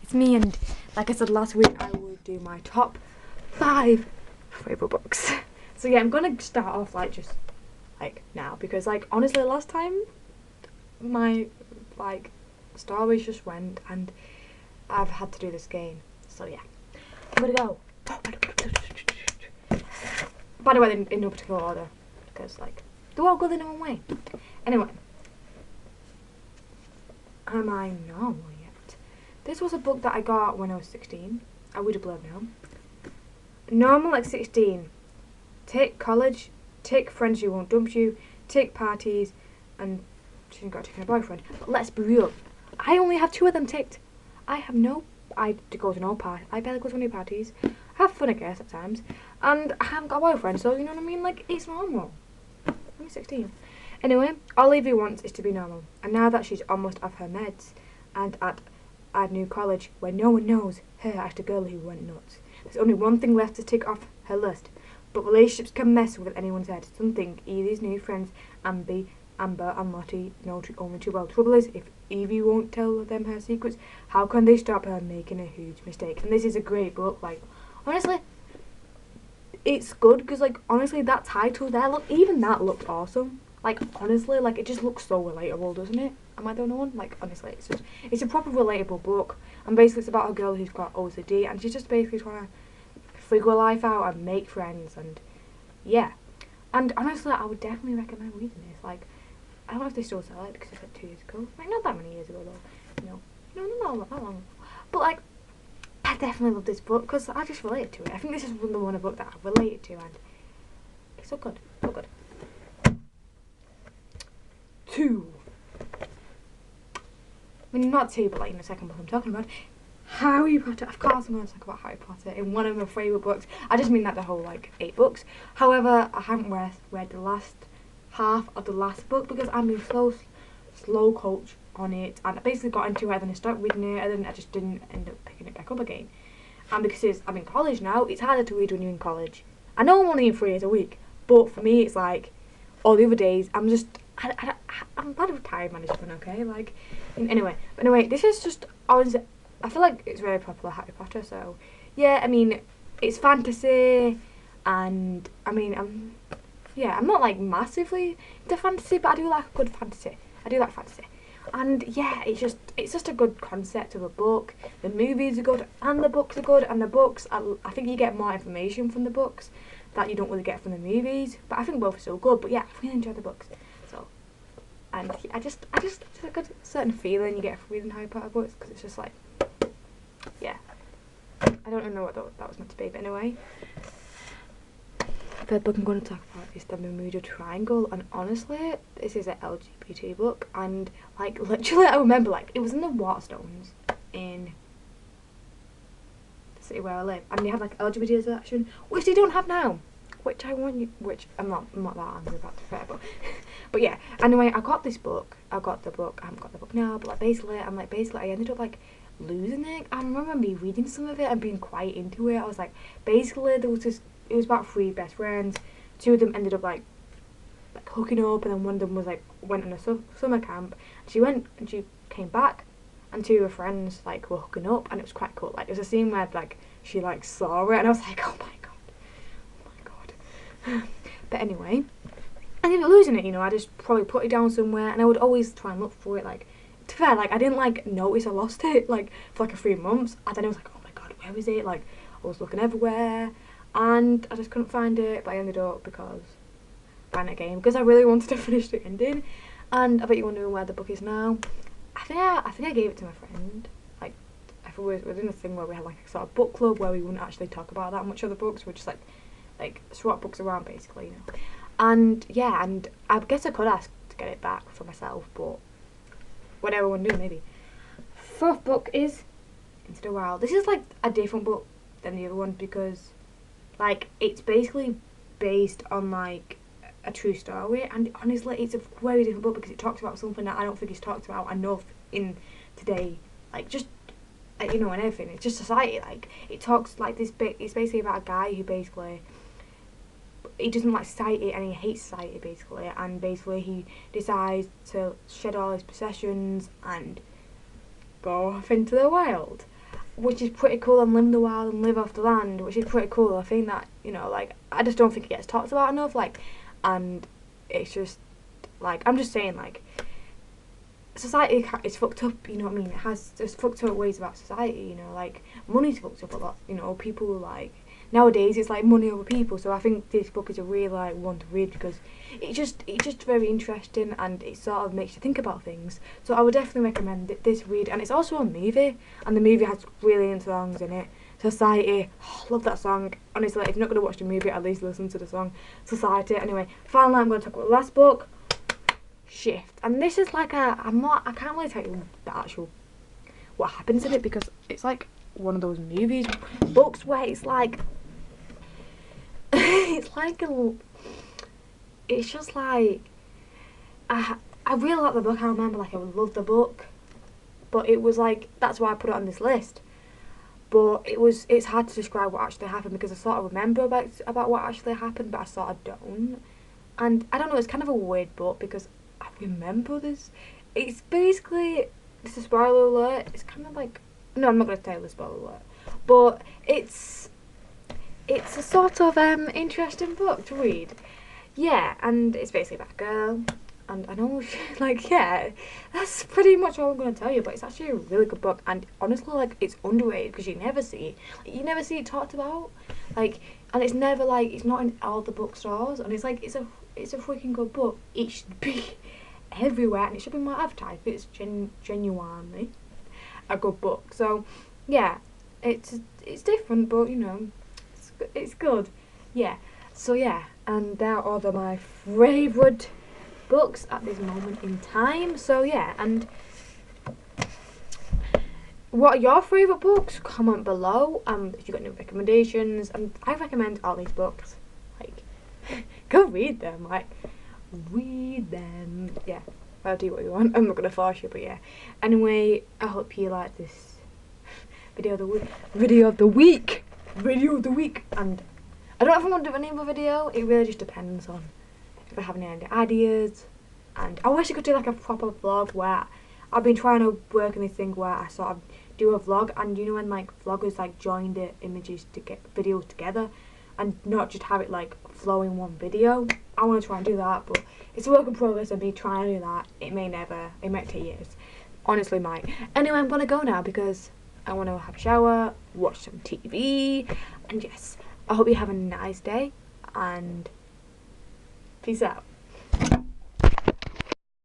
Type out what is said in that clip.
it's me, and like I said last week, I will do my top 5 favourite books. So yeah, I'm gonna start off like just like now, because like honestly last time my like stories just went and I've had to do this again. So yeah, I'm gonna go. By the way, in no particular order, because like they're all good in their own way. Anyway, am I normal yet? This was a book that I got when I was 16. I would have blown now. Normal at 16. Take college, take friends who won't dump you, take parties, and she hasn't got to take a boyfriend. But let's be real. I only have 2 of them ticked. I go to no party. I barely go to any parties. Have fun, I guess, at times. And I haven't got a boyfriend, so you know what I mean? Like, it's normal. I'm 16. Anyway, all Evie wants is to be normal. And now that she's almost off her meds and at a new college where no one knows her as the girl who went nuts, there's only one thing left to tick off her list. But relationships can mess with anyone's head. Something Evie's new friends, Amber and Lottie, know only too well. Trouble is, if Evie won't tell them her secrets, how can they stop her making a huge mistake? And this is a great book. Like, honestly, it's good because, like, honestly, that title there, look, even that looked awesome. Like, honestly, like, it just looks so relatable, doesn't it? Am I the only one? Like, honestly, it's a proper relatable book. And basically, it's about a girl who's got OCD, and she's just basically trying to figure life out and make friends, and yeah. And honestly, I would definitely recommend reading this. Like, I don't know if they still sell it because it's like 2 years ago. Like, not that many years ago though. Not that long. But like, I definitely love this book because I just related to it. I think this is the one book that I related to, and it's so good, so good. 2. I mean, not 2, but like in the second book I'm talking about. Harry Potter. Of course I'm going to talk about Harry Potter in one of my favourite books. I just mean that the whole like 8 books. However, I haven't read the last half of the last book because I'm being so slow coach on it, and I basically got into it and I started reading it and then I just didn't end up picking it back up again. And because I'm in college now, it's harder to read when you're in college. I know I'm only in 3 days a week, but for me it's like all the other days I'm bad with time management, okay? Like, anyway, this is just honestly, I feel like it's very popular, Harry Potter, so yeah, I mean, it's fantasy, and I mean, I'm not like massively into fantasy, but I do like a good fantasy. I do like fantasy. And yeah, it's just a good concept of a book. The movies are good, and the books are good, and the books, I think you get more information from the books that you don't really get from the movies, but I think both are still good. But yeah, I really enjoy the books. So, and I just a good certain feeling you get from reading Harry Potter books, because it's just like, yeah, I don't know what that was meant to be, but anyway. The third book I'm going to talk about is the Bermuda Triangle, and honestly, this is an LGBT book, and like literally I remember like it was in the Waterstones in the city where I live, and they had like LGBT section, which they don't have now, which I'm not that angry about, to fair, but yeah, anyway, I got the book, I haven't got the book now, but like basically I ended up like losing it. I remember me reading some of it and being quite into it. I was like, basically it was about 3 best friends. 2 of them ended up like hooking up, and then one of them was like went on a summer camp. She came back, and 2 of her friends like were hooking up, and it was quite cool. Like, there was a scene where like she like saw it, and I was like, oh my god. But anyway, I ended up losing it. You know, I just probably put it down somewhere, and I would always try and look for it. Like, to be fair, like I didn't like notice I lost it like for like a few months, and then I was like, oh my god, where is it? Like, I was looking everywhere, and I just couldn't find it, but I ended up buying it again because I really wanted to finish the ending. And I bet you're wondering where the book is now. I think I gave it to my friend. Like, we're doing a thing where we had like a sort of book club where we wouldn't actually talk about that much other books. We're just like swap books around basically, you know. And yeah, and I guess I could ask to get it back for myself, but whatever I want to do, maybe. 4th book is Into the Wild. This is like a different book than the other one because like it's basically based on like a true story, and honestly it's a very different book because it talks about something that I don't think is talked about enough in today, like just you know, and everything. It's just society. Like, it talks like this bit. It's basically about a guy who basically he doesn't like society and he hates society basically, and basically he decides to shed all his possessions and go off into the wild. which is pretty cool, and Live in the Wild and Live Off the Land, which is pretty cool. I think that, you know, like, I just don't think it gets talked about enough, like, and it's just, like, I'm just saying, like, society is fucked up, you know what I mean? There's fucked up ways about society, you know, like, money's fucked up a lot, you know, people, like, nowadays it's like money over people, so I think this book is a really, like, one to read, because it's just very interesting, and it sort of makes you think about things, so I would definitely recommend this read. And it's also a movie, and the movie has brilliant songs in it. Society, oh, love that song. Honestly, if you're not going to watch the movie, at least listen to the song Society. Anyway, finally I'm going to talk about the last book, Shift, and this is like I can't really tell you the actual what happens in it, because it's like one of those books where it's like it's like it's just like I really like the book. I remember, like, I would love the book, but it was like, that's why I put it on this list. But it's hard to describe what actually happened, because I sort of remember about what actually happened, but I sort of don't. And I don't know, it's kind of a weird book, because I remember this. It's basically, it's a spoiler alert. It's kind of like, no, I'm not going to tell you the spoiler alert, but it's a sort of interesting book to read. Yeah, and it's basically about a girl, and I know, like, yeah, that's pretty much all I'm going to tell you, but it's actually a really good book, and honestly, like, it's underrated, because you never see it talked about, like, and it's never, like, it's not in all the bookstores, and it's like, it's a freaking good book. It should be everywhere, and it should be more advertised, but it's genuinely a good book. So, yeah, it's different, but, you know, it's good. Yeah, so yeah, and that are my favourite books at this moment in time. So yeah, and what are your favourite books? Comment below. If you got any recommendations, I recommend all these books. Like, go read them. Like, read them. Yeah, I'll do what you want. I'm not gonna force you, but yeah. Anyway, I hope you like this video of the week. And I don't know if I'm gonna do any other video. It really just depends on if I have any ideas. And I wish I could do like a proper vlog, where I've been trying to work on this thing where I sort of do a vlog, and you know when like vloggers like join the images to get videos together, and not just have it like flow in one video. I want to try and do that, but it's a work in progress of me trying to do that. It might take years. Honestly, might. Anyway, I'm gonna go now, because I want to have a shower, watch some TV, and yes, I hope you have a nice day, and peace out.